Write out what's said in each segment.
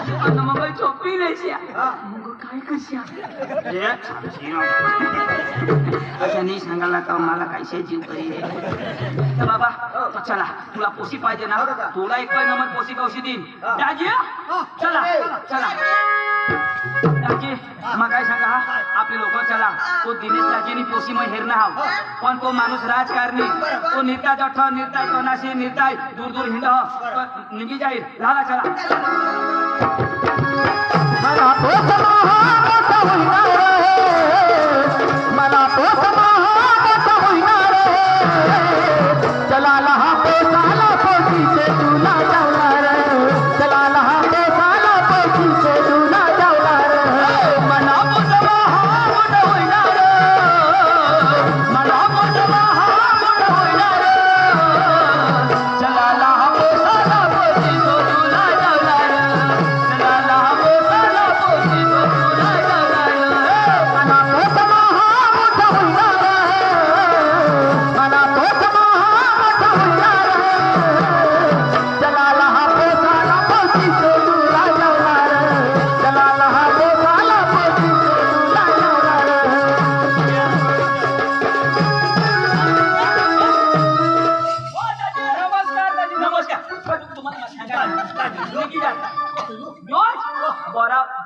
आणि मग चोपडी नाही मग काय कशी असं नाही सांगायला तर मला काहीशे जीव करी तर बाबा तो चला तुला पोशी पाहिजे ना तुला एक नंबर पोशी कौशी देईन दाजी चला चला दाजी मग काय सांगा आपले लोक चला तो दिनेश दाजीनी पोशी मग हेरणं हाव पण तो माणूस राजकारणी तो नेता जठ नेता कोणाशी नेताय दूर दूर हिंड निघी जाईल झाला चला मला चला लहा पोसाला पोशी से तुला जावला रे चला लहा पोसाला पोशी से तुला जावला रे मला पोसला हा मोठा होईना रे मला पोसला हा मोठा होईना रे चला लहा पोसाला पोशी से तुला जावला रे चला लहा पोसाला पोशी से तुला जावला रे मला पोसला हा मोठा होईना रे मला पोसला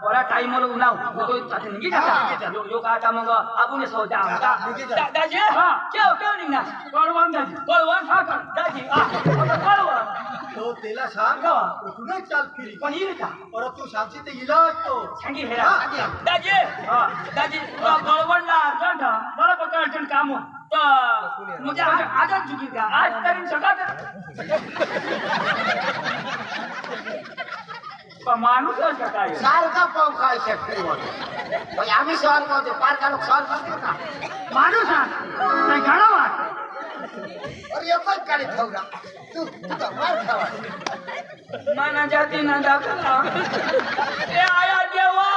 बरा टाइम वाला उलाव तो चाचे निघी जाता यो का आता मग आपण सोचा दाजी हां केव निघणार कळवण दाजी कळवण तो तेला सांग उठूनच चाल फिरी पण येईल का परत तू सांगशील ते इलाज तो सांगी हेरा दाजी दाजी कळवणला अर्जंट मला पण अर्जंट काम तर म्हणजे आजच चुकी का आज करीन सकाळ माणूस काय सारखा पाव खाय शेतकरी होतो आम्ही सहन करतो पार का लोक सहन करतो का माणूस नाही गाणं अरे एकच काढी ठेवला तू तुझा मार खावा मना जाती ना दाखला ए आया देवा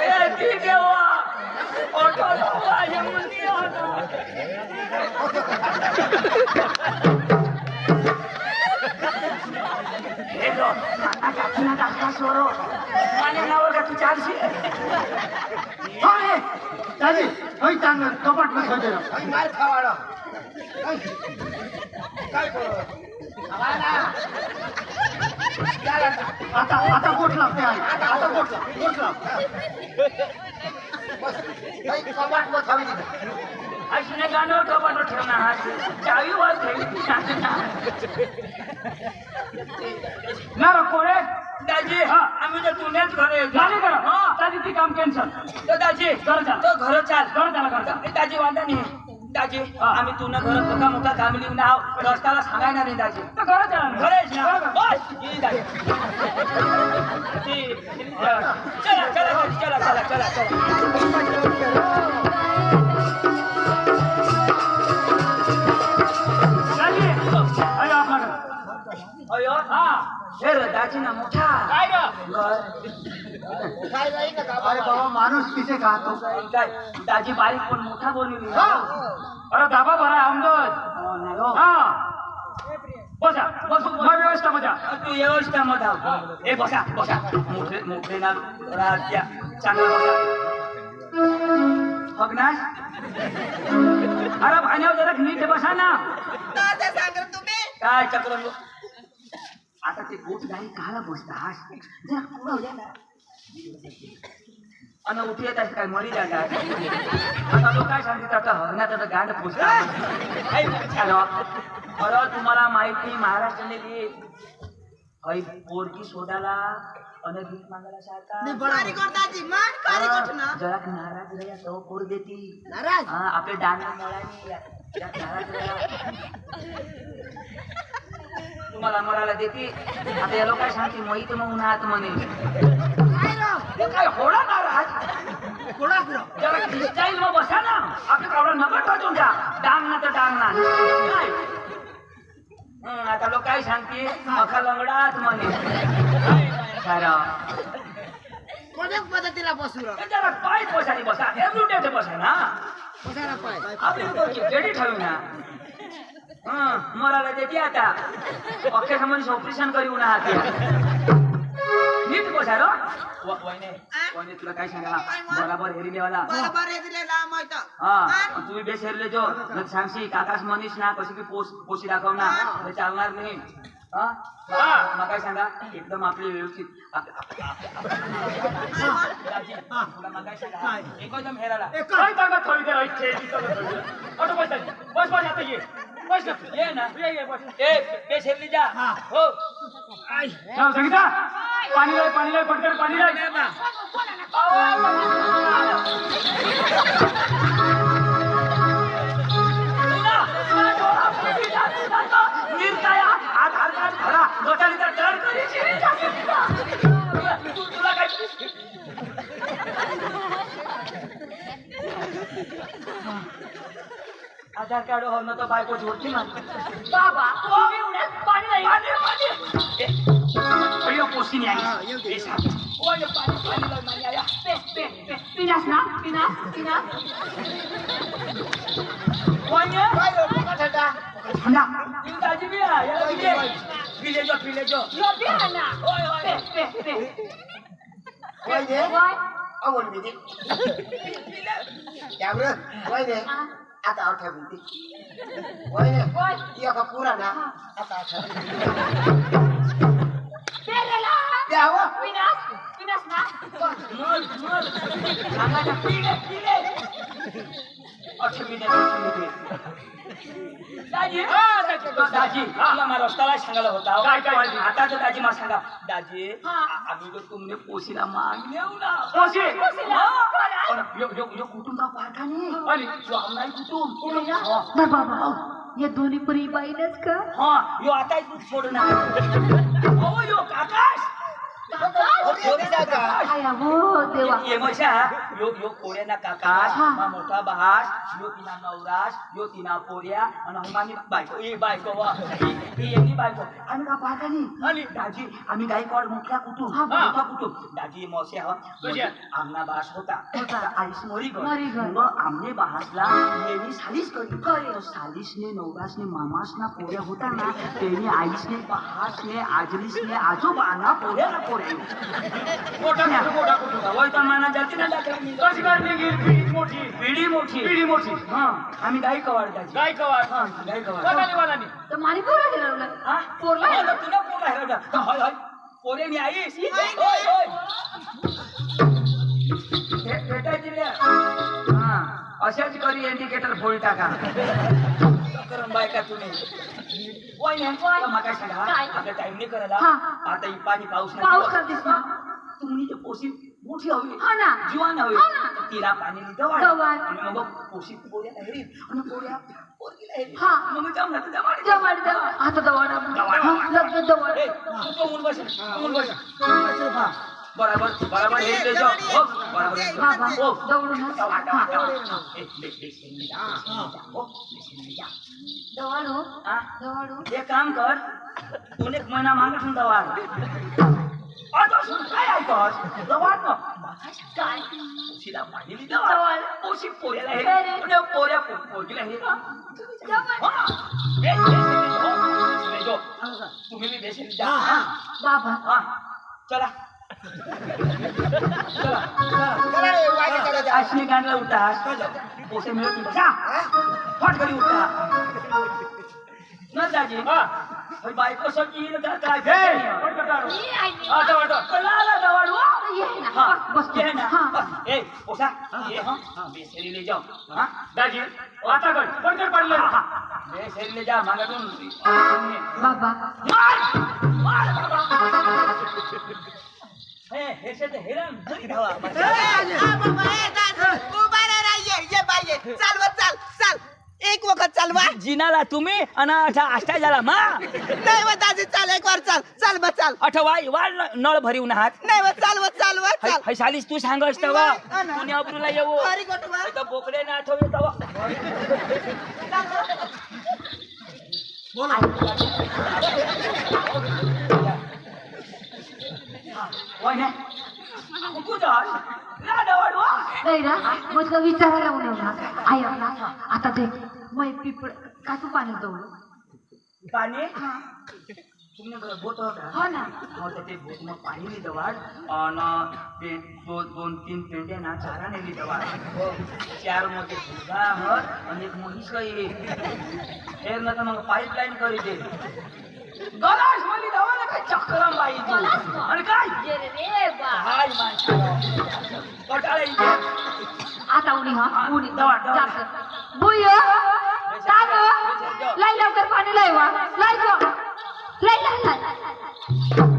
ए ती देवा ऑटो लावा यमनी आता हेलो आता काचना दाखला सोरो माने नावर का तू चालशी होय दादी होय चांगलं कपाट मध्ये ठेव मार खावाडा काय करू आवाला आता गोठला ते आहे आता गोठला बस काही कपाट मध्ये खावी दे अशी गाणं कपाट ठेवणार चावी वर ठेवली ना कोणे दाजी आम्ही जर पुण्यात घरे झाले का दाजी ती काम कॅन्सल तर दाजी घर चाल तो घर चाल दाजी वांदा नाही दाजी आम्ही तुला घर बघा मोठा काम लिहून आहो रस्त्याला सांगायला नाही दाजी तर घर चाल अयो हा हे दाजी ना मोठा काय नाही का अरे बाबा माणूस किसे खातो काय दाजी बारीक पण मोठा बोलली अरे दाबा भरा अहमद हा बसा बस व्यवस्था मध्ये तू व्यवस्था मध्ये बसा मोठे ना राजा चांगला बसा भगनाश अरे भाण्यावर जरा नीट बसा ना काय चक्र आता ते गोट गाई काला बसता जरा पुढं होत्या ना आणि उठी येत काय मरी जागा आता लोक काय सांगतात आता हरण्यात आता गांड पोचतात बरं तुम्हाला माहिती महाराष्ट्राने पोरकी सोडायला અને ભીખ માંગેલા સાતા કારી કરતાજી માન કારી કોઠના જરાક નારાજ રહ્યા તો કોર દેતી નારાજ હા આપણે દાનના મળાની જરાક નારાજ રહ્યા तुम्हाला मराला देती आता या लोकांना सांगते मोहित मग उन्हात म्हणे काय रो हे काय होडा नाराज कोणा करो जरा स्टाईल मग बसा ना आपले कावडा नका टाकून द्या डांग ना तर डांग ना काय आता लोक काय सांगते अखा लंगडात म्हणे खरा कोणत्या पद्धतीला बसू रो जरा पाय पोसानी बसा एवढे बसा ना बसायला पाय आपली गेडी ठेवू ना मराला देते आता अख्ख्या समोर ऑपरेशन करू ना आता मी वहिने तुला काय सांगा बराबर हेरी लेवाला बरोबर आहे दिले ना माहित हा तुम्ही बेस हेरले जो न सांगशी काकास मनीष ना कशी की पोशी दाखव ना हे चालणार नाही हा मग काय सांगा एकदम आपले व्यवस्थित तुला मग काय सांगा एकदम हेराला काय करणार थोडी देर इथे ऑटो बस आता ये बस ये ना ये बस ए बेस हेरली जा हो चल संगीता पाणी लाय पटकन पाणी लाय आधार कार्ड भरा लोटांचा दर तुला काय आधार कार्ड हो ना तो बायको झोडती ना बाबा पाणी नाही अयो पोसी नाही आई ओय पाणी आया पिनास ना पिनास ओय काय रो का ठेटा ठंडा दादी भी आ यार पीले जो लो भी आना ओय काय दे आवड मी दे कॅमेरा काय दे आता आठव मी काय दे या का पुरा ना आता आठव पेरेला द्यावा पिनास ना मर सांगा पीले अच्छा मी दे दाजी दाजी तुला मला रस्त्याला सांगायला होता काय आता तर दाजी मला सांगा दाजी आम्ही तो तुमने पोशीला मागणे ना पोशी यो कुटुंबा पाठा नाही आणि जो आमनाई कुटुंब नाही बाबा या दोन्ही पुरी बाईनच का हा यो आता दूध सोडणार ओ यो आकाश थोडी जागा आया हो देवा ये मशा यो कोऱ्याना काकाश मा मोठा बहास यो तिना नवराश यो तिना पोऱ्या आणि हमानी बायको वा ही यांनी बायको आम्ही का पाहता नाही आणि दाजी आम्ही गायकवाड मोठा कुटुंब दाजी मौसे हा आमना बास होता आईस मोरी गो आमने बाहासला येनी सालिस करी सालिसने नवरासने मामासना पोऱ्या होता ना तेनी आईसने बहासने आजलीसने आजोबाना पोऱ्या मोठा कुटुंब वय तर माना जाती ना कशी करणे पिढी मोठी हा आम्ही गाई कवाड दाजी काय कवा हा गाई कवाड वालानी तर मारी पोरा हिरवलं हा पोरला तुला पोरला हेरवला होय होय पोरेनी आईस होय बेटा दिल्या हा अशाच करी इंडिकेटर फोडी टाका करून बायका तुम्ही वय नाही मग काय सांगा आपल्या टाइम नाही करायला आता ही पाणी पाऊस करतेस ना तुम्ही ते पोशी मोठी हवी हा ना जीवान हवी हा ना. तिला पाणी दवाड. आणि मग पोशी पोऱ्याला हेरी आणि पोऱ्या पोरगीला हेरी हा. मग जाऊन आता जवाड दवाड आता दवाड लग्न दवाड कमून बस हा बराबर हे जो हो बराबर बाबा दवडून दवाड हो दवाड हो एक काम कर तू एक महिना मागून दवाड काय ऐकस दवाड न काय शिला पाणी दवाड पोशी पोऱ्याला हे पोऱ्या पोरगीला हे तुम्ही बी बेसेल जा बाबा हा चला चला रे वागे चला जा अश्विनी गाणला उठा पोसे मिळत बसा फट करी उठा न दाजी बायको सकी काय चला दवाडू हाँ बस ये ना ए पोसा ये हाँ बेसरी ले जाओ हाँ दाजी आता कर पडले बेसरी ले जा मागातून बाबा मार बाबा हे से हेरान जरी धावा चाल एक वखत चालवा जिनाला तुम्ही आणि आष्टा झाला मा नाही व दाजी चाल एक वार चाल चाल वाय वाळ नळ भरीव हात नाही व चाल हाय सालीस तू सांग असतं वा पुण्या अब्रुला येऊ हरी गोटवा तर बोकडे ना आठव येतवा वाय ना कुठं ना दवाडवा नाही ना मग तुला विचारायला उन्हा आई आपला आता देख मै पिपळ का तू पाणी दवड पाणी तुमने घर बोट होता हो ना और ते बोट में पाणी ली दवाड आणि ते दोन तीन पेंडे ना चारा नेली दवाड चार मोठे फुगा हत आणि एक म्हैस गई हे न तर मग पाईपलाईन करी दे गलास मली दवाड काय चक्करम बाई तू आणि काय ये रे बा हाय माणसा कटाळे आता उडी हा उडी दवाड जास्त बुय ताग लाई लवकर पाणी लाई वा लाई गो लाई लाई लाई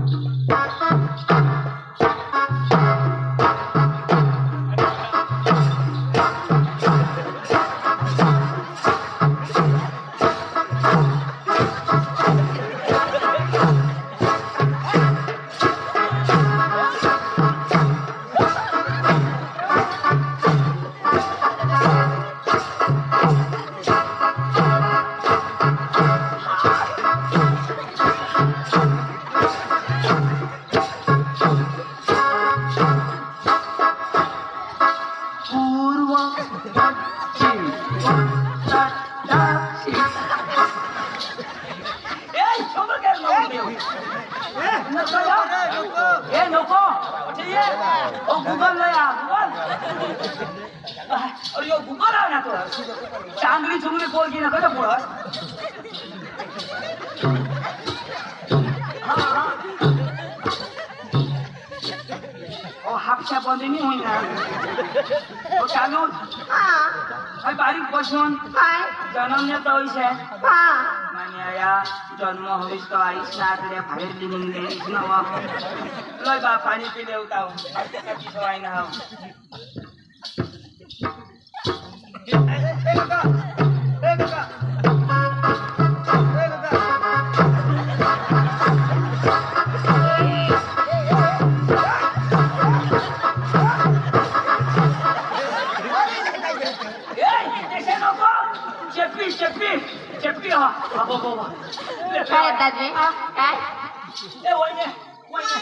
चांगली चुंगली पोरगी ना कसं पोळस हापशा बंदनी होईना चालू बारीक बसून जन्मने तैसे माने या जन्म होईस तो आईस ना आपल्या बाहेर निघले नवा लय बा पाणी पिले होता त्याची सवय ना चेपी हा बाबा काय दादे काय ए वहिनी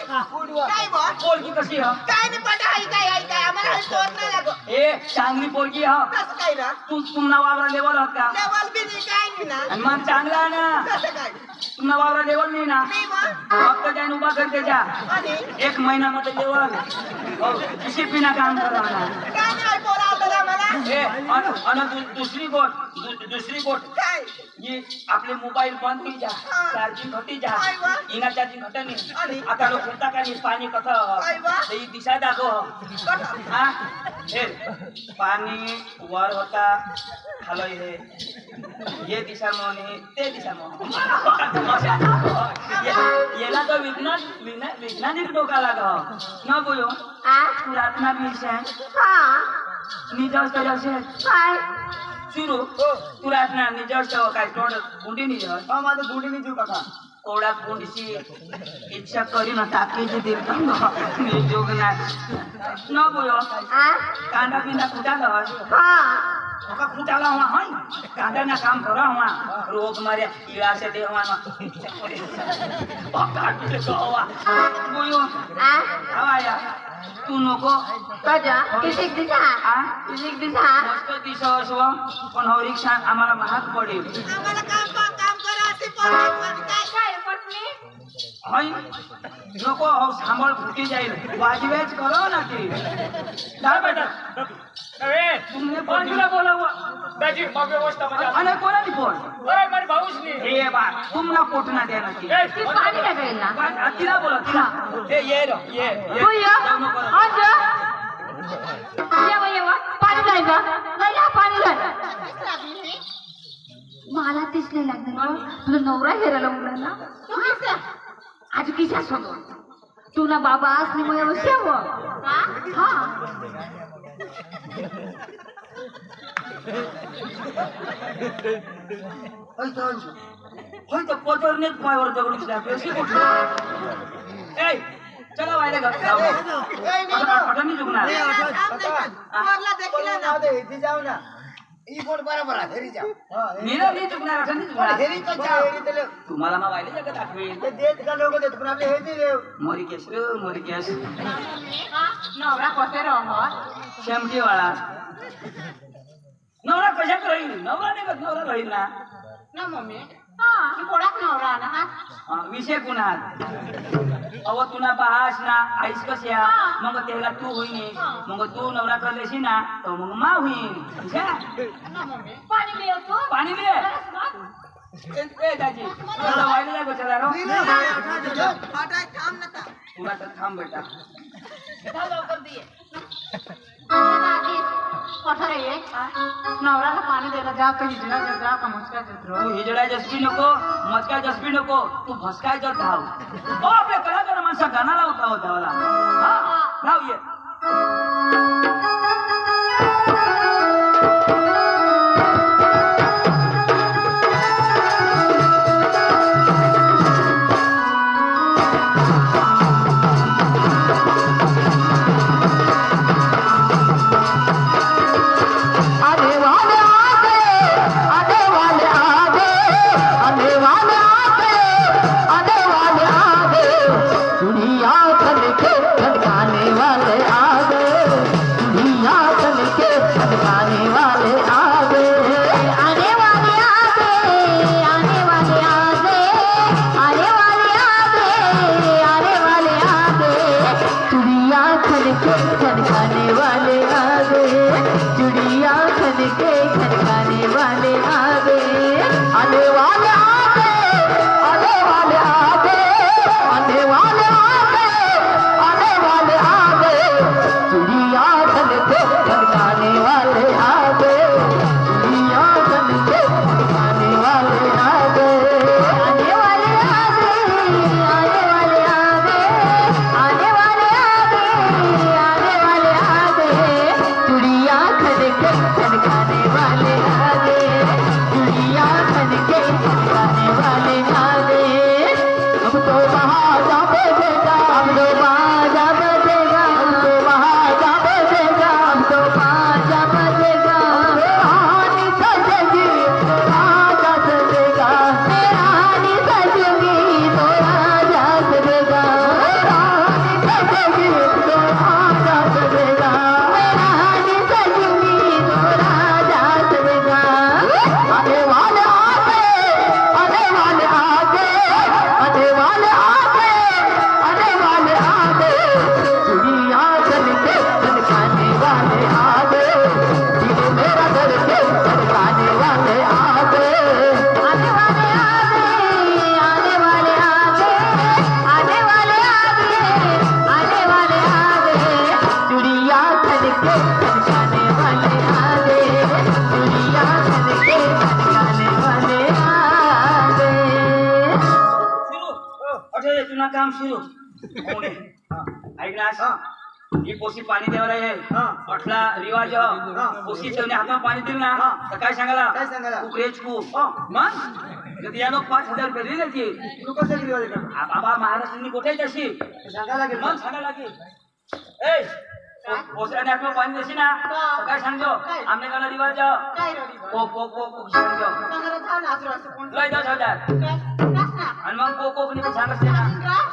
काय बो पोरगी कशी हा काय नाही पटा आई काय आम्हाला तोड नाही लागो ए चांगली पोरगी हा कसं काय ना तुमना वावरा लेवल होत का लेवल बी नाही काय नाही ना आणि मग चांगला ना कसं काय तुमना वावरा लेवल नाही ना नाही मग फक्त त्याने उभा करते जा आणि 1 महिन्यामध्ये लेवल शिपिना काम करा ना काय नाही बोला आता मला ए आणि दुसरी गोट काय ये आपले मोबाईल बंद होई जा चार्जिंग घटी जा काय वा? इना चार्जिंग घटनी आणि? आता लोक फिरता का नाही पाणी कसं काय वा? ते दिशा दाखव हा हे पाणी वर होता खालय हे ये दिशा मोने ते दिशा मोने येला तो विज्ञानिक डोका लागा न बोयो पुरातना विषय निजस असे काय सुरू पुरातना निजस काय तोंड गुंडी निजस माझं गुंडी नाही जीव काका कोडा गुंडीची इच्छा करी न टाकीची दिल जोगना न बोयो कांदा बिना कुटा लवास का कुटाला हुआ हई कांदा ना काम करा हुआ रोग मारे कीड़ा से देवा ना काट के गवा बोयो आया तू नको कजा किसिक दिसा मस्त दिसा असवा पण हरिक्षा आम्हाला महाग पडेल आम्हाला काम करा असे पण काय पत्नी हई नको हो सांभाळ फुटी जाईल वाजवेच करो ना की जा बेटा अरे तुमने कौन तुला बोलावं दाजी मग व्यवस्था म्हणजे आणि कोणाची फोन अरे माझी भाऊच नाही हे बा तुमना पोटना द्या ना की ए, ती पाणी लागेल ना तिला बोला तिला ए ये रो ये बुय आज ये पाणी लाई ग लाई पाणी लाई मला तेच नाही लागणार तुझा नवरा हेरायला मुलांना आज किशा सोडून तू ना बाबा असली मग शेव हा होय तर पदरनेच पायावर दगड दिला पैसे कुठले ए चला वायले घर जाऊ अठनी जुगणार वरला देखील ना इथे जाऊ ना ई बोल बरोबर आहे हेरी जाऊ नीला नाही जुगणार अठनी जुगणार हेरी तो जाऊ हेरी ते तुम्हाला मग वायले जगत दाखवेल ते देत का लोक देत पण आपले हे दिले मोरी केस रे मोरी केस नवरा कसे रहो शेमटी वाळा नवरा कशात राहील नवरा नाही नवरा राहील ना ना मम्मी की कोणाक नवरा ना हा विषय कुणाल अव तुला बहास ना आईस कशा मग त्याला तू होईन मग तू नवरा करलेशी ना तो मग मा होईन ना मम्मी पाणी लियो तू पाणी ले ए दाजी तुला वाईट नाही बसला रो हटाय थांब ना ता तुला तर थांब बेटा जा लवकर दिए दादी पठारे ये नवऱ्याला पाणी द्यायला जा का हिजडा जा का मुचका जत्रो तू हिजडा जसबी नको मस्का जसबी नको तू भस्काय जर धाव ओ आपल्या कलाकार माणसा गाणं लावता होता मला हा लाव ये आने वाले आ गए आने वाले आ गए आने वाले आ गए आने वाले आ गए दुनिया चल के खनकाने वाले आ गए दुनिया चल के खनकाने वाले आ गए आने वाले आ गए आने वाले आ गए आने वाले आ गए आने वाले आ गए दुनिया चल के खनकाने वाले आ गए चिड़िया खन के खनकाने वाले आ गए आने वाले आ गए आने वाले आ गए आने वाले आ गए आने वाले आ गए चिड़िया खन के खनकाने वाले आ गए चिड़िया खन के खनकाने वाले आ गए आने वाले आ गए आने वाले आ गए आने वाले आ गए आने वाले आ गए चिड़िया खन के खनकाने वाले आ गए चिड़िया खन के खनकाने वाले आ गए अब तो बाजा बजेगा अब तो बाजा बजेगा अब तो बाजा बजेगा अब तो बाजा बजेगा रानी सजेगी राजा सजेगा रानी सजेगी तो राजा सजेगा रानी सजेगी तो राजा सजेगा रानी सजेगी तो राजा सजेगा आने वाले आ गए आने वाले आ गए आने वाले आ गए आने वाले आ गए चिड़िया चल के खनकाने वाले आ गए दिल मेरा डर के खनकाने वाले आ गए आने वाले आ गए आने वाले आ गए आने वाले आ गए आने वाले आ गए चिड़िया खन के खनकाने वाले आ गए चिड़िया खन के खनकाने वाले आ गए सुरू अठे तुला काम सुरू कोणे ऐक ना ही पोशी पाणी द्यायला आहे अठला रिवाज पोशी ठेवणे हातात पाणी दिलं ना तर काय सांगायला काय सांगायला? कुकरेच खूप मग तर या लोक 5,000 रुपये दिले त्याची तू कसं रिवाज करतो? बाबा महाराष्ट्रांनी कुठे तशी सांगायला लागेल मग सांगायला लागेल ए पोसऱ्याने आपलं पाणी देशी ना तर काय सांगतो काय? आमने गाणं रिवाज काय रे को सांगतो सांगरा था ना असं कोण लय 10,000 काय ना आणि मग कोकणी पण सांगते ना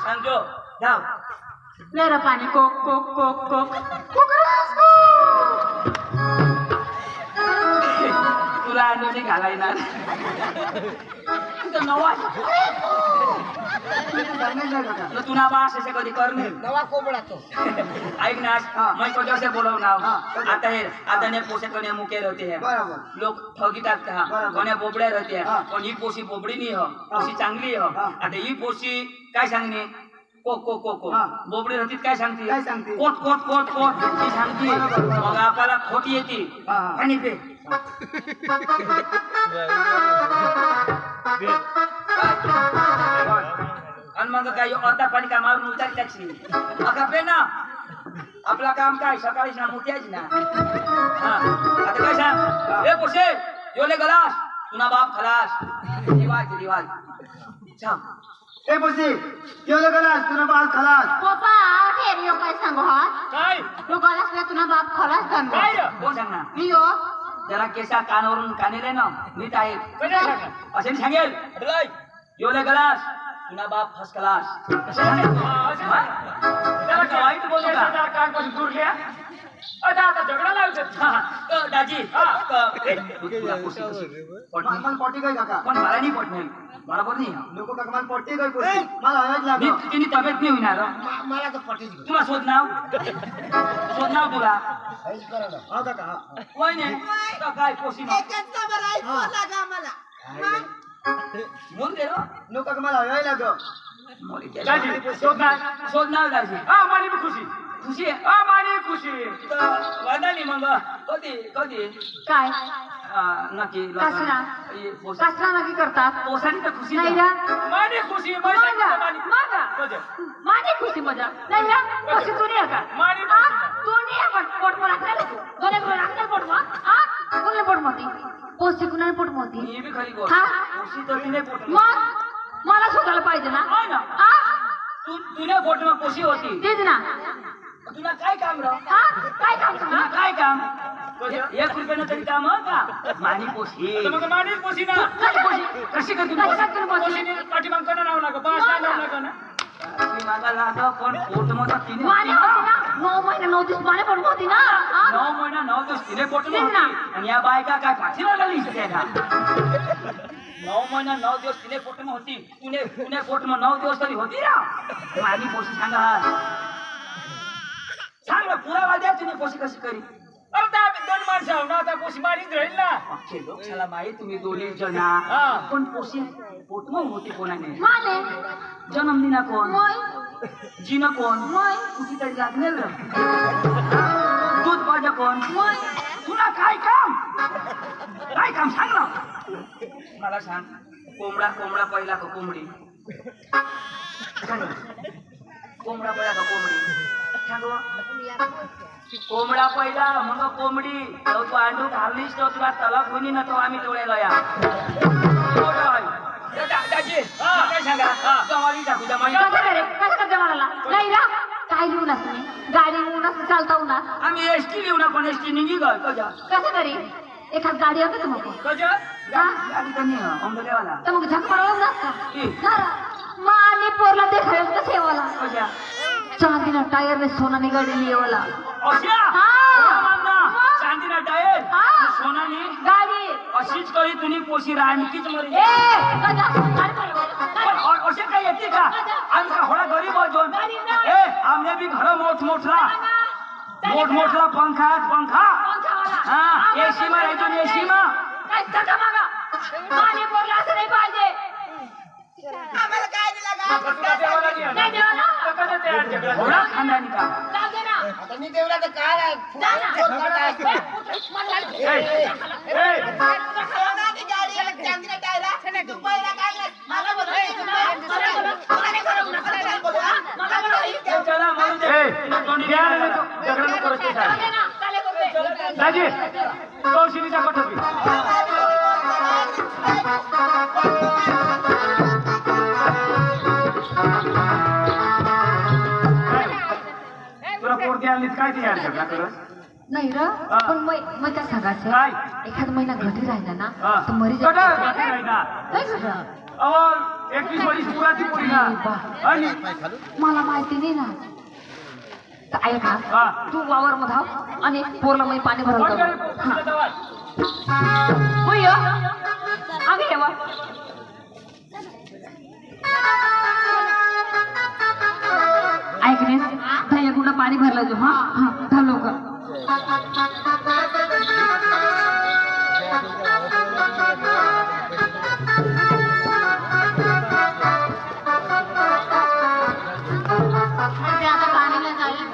सांगतो जाऊ लेरा पाणी कोक कोक कोक कोक कोकरास तुला अंडोची घालायला तुझं नवा सांगायचं नाही का? तुला बा असे कधी करणे नवा कोंबडा तो ऐक ना मैं को जैसे बोलाव ना आता ने पोसे कोने मुके रहते हैं बरोबर लोक ठगीतात का बरोबर. कोण्या बोबड्या रहते हा. पण ही पोशी बोबडी नाही हो पोशी चांगली हो हा. आता ही पोशी काय सांगणे कोक कोक कोक कोक हा. बोबडी रहती काय सांगते काय सांगते? कोट कोट कोट कोट ती सांगते बरोबर. मग आपल्याला खोटी येते हा. आणि पे आणि मग काय अर्धा पाणी का मारून उतारी टाकशी अका पे ना आपला काम काय सकाळी ना मोठ्याच ना हा आता काय सांग ए पोशे योले गलास तुना बाप खलास रिवाज सांग ए बसी केवढं खलास तुला बाल खलास पप्पा ठेरियो काय सांगो हा काय तो गलासला तुला बाप खलास सांगो काय रे? कोण सांगणार नियो जरा केसा कानावरून कानेले ना नीट आहेत कधी सांगणार असे सांगेल लय योले गलास तुना बाप फर्स्ट क्लास त्याला वाईट बोलू का काय पासून दूर घ्या आता झगडा लावतो दाजी हा. तुला पोशी कशी पटली? मला पट्टी काय काका पण मला नाही पटणार बरोबर नाही हा. नको काका मला पट्टी काय पोटी मला हवाच लागलो तिने तब्येत नाही होणार मला तर पट्टीच घेऊ तुला शोध नाव तुला काहीच करा ना हा काका हा कोण आहे तर काय पोशी नाव बोल दे रो नको काका मला हवाय लागलो दाजी शोध ना शोध नाव दाजी हा माझी बी खुशी खुशी आहे हा माझी खुशी वादानी मग कधी कधी काय नक्की कसरा कसरा नक्की करतात पोसानी तर खुशी नाही ना. रा माझी खुशी माझी खुशी मजा नाही रा कशी तू नाही का माझी तू नाही पण पोट पर राखले तू दोने को राखले पोट मा कोणले पोट मोती पोस्ट कुणाला पोट मोती मी बी खरी बोल हा. खुशी तर तिने पोट मग मला शोधायला पाहिजे ना हो ना. तुने पोट मग खुशी होती तेच ना तुला काय काम राव काय काम तुला सांगा काय काम 1 रुपयानं तरी काम हो का माझी पोशी मग माझी खुशी ना कशी करते खुशीने पाठीमागं नाव लागो पाच नाव लागो ना मागा लागा पण पोट मध्ये तिने माने होती ना 9 महिने 9 दिवस माने पण होती ना 9 महिना 9 दिवस तिने पोट तीन ना. आणि या बायका काय पाठीला लागली का 9 महिना 9 दिवस तिने पोट में होती तुने पोट में 9 दिवस तरी होती ना माझी पोशी सांगा सांग ना पुरावा द्या तुने पोशी कशी करी अरे त्या आम्ही 2 माणसं आहो ना आता खुशी मारीच राहील ना अख्खे लोकशाला माही तुम्ही दोन्ही जना हा. पण पोशी पोट में होती कोणाने माने जन्मदिना कोण मोय जीनं कोण मोय तुझी तरी लागणार दूध पाहिजे कोण मोय तुला काय काम सांग ना मला सांग कोंबडा पहिला का कोंबडी सांग ना. कोंबडा पहिला का कोंबडी सांग हो. कोंबडा पहिला मग कोंबडी तो तू अंडू घाललीस तो तुला तला कोणी ना तो आम्ही डोळ्याला या दाजी काय सांगा जमाली टाकू जमाली कसं करे कसं जमाला नाही रा काय लिहून असते गाडी लिहून असते चालता उन्हा आम्ही एसटी लिहू ना पण एसटी निघी गय कजा कसं करे एखाद गाडी होते तुम्हाला कशा गाडी कमी अंबलेवाला तर मग झक मारवून जात का की? माने पोरला देखायला का सेवाला कजा चांदीना टायर ने सोनाने गाडी लिहिवाला अशा हा. मागना चांदीना टायर हा. सोनानी गाडी अशीच करी तुम्ही पोशी रानकीच मरी ए गजा गाडी पळवा. असे काही येते का आमचा होळा गरीब अजून ए आमने बी घर मोठमोठला पंखा पंखावाला. हा एसी मा राहतो एसी मा काय सगळं मागा माने पोरला असं नाही पाहिजे आम्हाला काय दिला का तुला देवाला नाही नाही देवाला. तर कसं ते आज झगडा होळा खानदानी का जाऊ दे ना आता मी देवला तर काय आहे? जा ना. फोन करता आहे. ए, पुत्र, मला लागली. मला बोलायचं ना. मला बोलायचं. चला म्हणून दे. झगडा नको करत ते जाऊ साहेब. दे ना. चाले करते. दाजी कौशिनीचा कटोरी तुला पोरगी आणलीच काय ती यार झगडा करत नाही र हा. पण मग त्या सांगायचं काय? एखाद महिना घरी राहिला ना हा. तर मरी कटोरी जातो. बाकी नाही ना. नाही गं. अहो 21 वर्ष पुराची पोरी ना आणि मला माहिती नाही ना तर ऐका हा. तू वावर मध्ये धाव आणि पोरला मी पाणी भरवतो तुझ्या जवळ. होय आगे येवा ऐक रे दह्या गुंडा पाणी भरला जो हा हा धाव लवकर आता पाणीला जाईल